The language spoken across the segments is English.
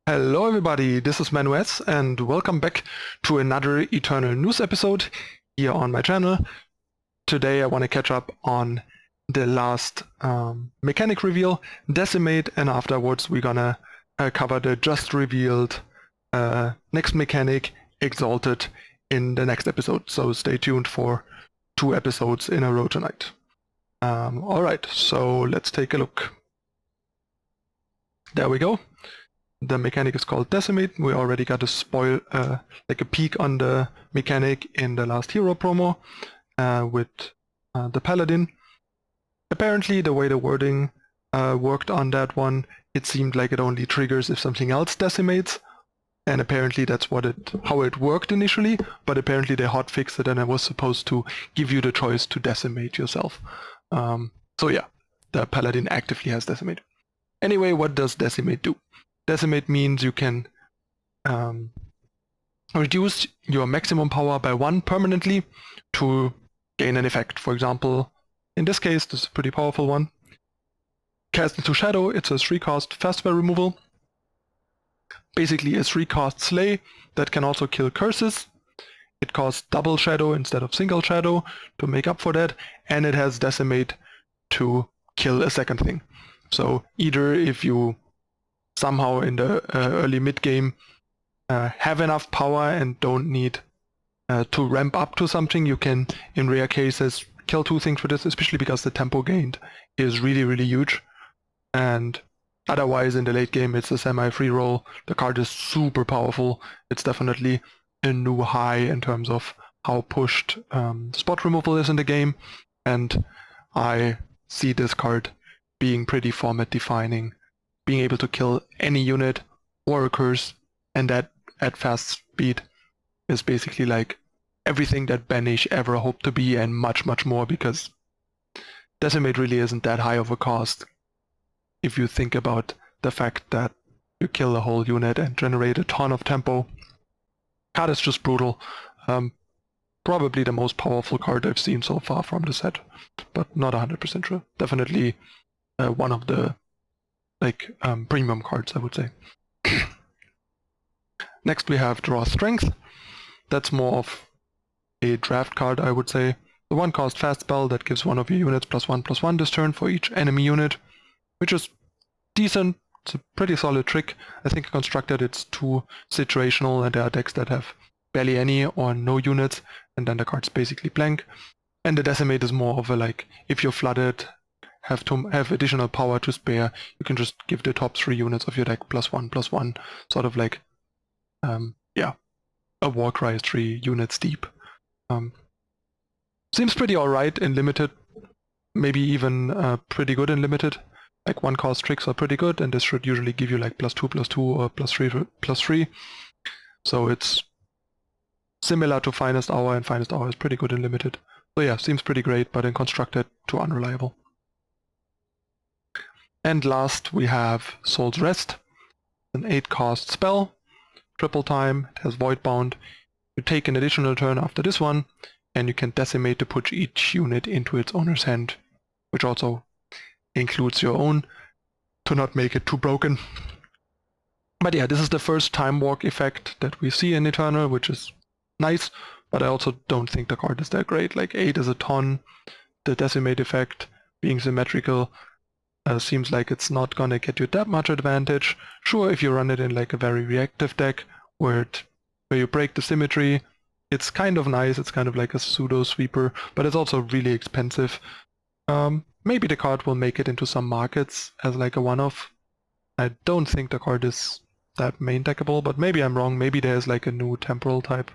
Hello everybody, this is ManuS and welcome back to another Eternal News episode here on my channel. Today I want to catch up on the last mechanic reveal, Decimate, and afterwards we're gonna cover the just revealed next mechanic, Exalted, in the next episode. So stay tuned for 2 episodes in a row tonight. Alright, so let's take a look. There we go. The mechanic is called Decimate. We already got like a peek on the mechanic in the last hero promo with the Paladin. Apparently, the way the wording worked on that one, it seemed like it only triggers if something else decimates. And apparently that's how it worked initially, but apparently they hotfixed it and it was supposed to give you the choice to decimate yourself. So yeah, the Paladin actively has Decimate. Anyway, what does Decimate do? Decimate means you can reduce your maximum power by 1 permanently to gain an effect. For example, in this case, this is a pretty powerful one. Cast into Shadow, it's a 3-cost fast spell removal. Basically a 3-cost Slay that can also kill curses. It costs double Shadow instead of single Shadow to make up for that, and it has Decimate to kill a second thing. So either if you somehow in the early mid-game have enough power and don't need to ramp up to something, you can, in rare cases, kill 2 things with this, especially because the tempo gained is really, really huge. And otherwise, in the late game, it's a semi-free roll. The card is super powerful. It's definitely a new high in terms of how pushed spot removal is in the game. And I see this card being pretty format-defining, being able to kill any unit or a curse, and that at fast speed is basically like everything that Banish ever hoped to be and much, much more, because Decimate really isn't that high of a cost if you think about the fact that you kill a whole unit and generate a ton of tempo. Card is just brutal. Probably the most powerful card I've seen so far from the set, but not 100% sure. Definitely one of the premium cards, I would say. Next we have Draw Strength. That's more of a draft card, I would say. The 1-cost fast spell that gives one of your units +1/+1 this turn for each enemy unit, which is decent. It's a pretty solid trick. I think constructed it's too situational, and there are decks that have barely any or no units, and then the card's basically blank. And the Decimate is more of a if you're flooded, have additional power to spare, you can just give the top 3 units of your deck +1/+1, sort of like a Warcry 3 units deep. Seems pretty alright in limited, maybe even pretty good in limited. Like 1-cost tricks are pretty good, and this should usually give you like +2/+2 or +3/+3. So it's similar to Finest Hour, and Finest Hour is pretty good in limited. So yeah, seems pretty great, but in constructed, too unreliable. And last we have Soul's Rest, an 8-cost spell, triple time, it has Void Bound. You take an additional turn after this one, and you can decimate to push each unit into its owner's hand, which also includes your own, to not make it too broken. But yeah, this is the first Time Walk effect that we see in Eternal, which is nice, but I also don't think the card is that great. Like 8 is a ton, the Decimate effect being symmetrical seems like it's not gonna get you that much advantage. Sure, if you run it in like a very reactive deck where you break the symmetry, it's kind of nice. It's kind of like a pseudo sweeper, but it's also really expensive. Maybe the card will make it into some markets as like a one-off. I don't think the card is that main deckable, but maybe I'm wrong. Maybe there's like a new temporal type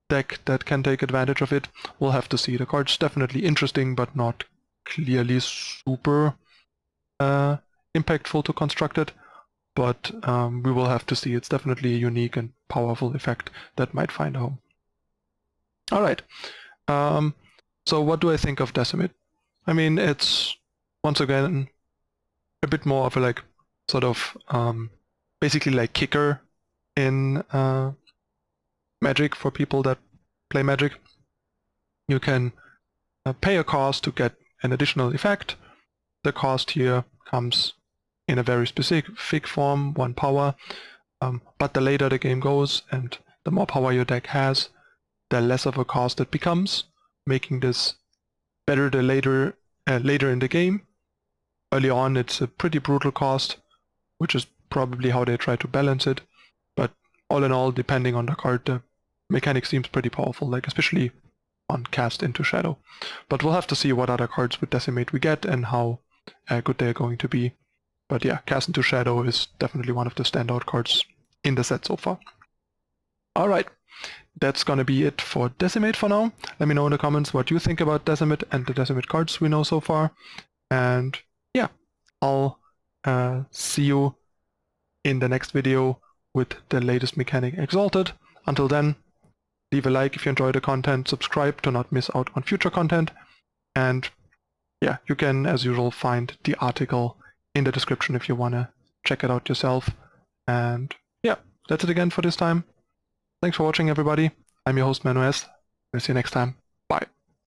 deck that can take advantage of it. We'll have to see. The card's definitely interesting, but not clearly super impactful to constructed, but we will have to see. It's definitely a unique and powerful effect that might find a home. Alright, so what do I think of Decimate? I mean, it's once again a bit more of a sort of basically like kicker in Magic for people that play Magic. You can pay a cost to get an additional effect. The cost here comes in a very specific form, 1 power, but the later the game goes and the more power your deck has, the less of a cost it becomes, making this better the later in the game. Early on it's a pretty brutal cost, which is probably how they try to balance it, but all in all, depending on the card, the mechanic seems pretty powerful, like especially on Cast into Shadow. But we'll have to see what other cards with Decimate we get and how good they're going to be. But yeah, Cast into Shadow is definitely one of the standout cards in the set so far. Alright, that's gonna be it for Decimate for now. Let me know in the comments what you think about Decimate and the Decimate cards we know so far. And yeah, I'll see you in the next video with the latest mechanic Exalted. Until then, leave a like if you enjoy the content, subscribe to not miss out on future content, and yeah, you can, as usual, find the article in the description if you want to check it out yourself. And yeah, that's it again for this time. Thanks for watching, everybody. I'm your host, ManuS. I'll see you next time. Bye.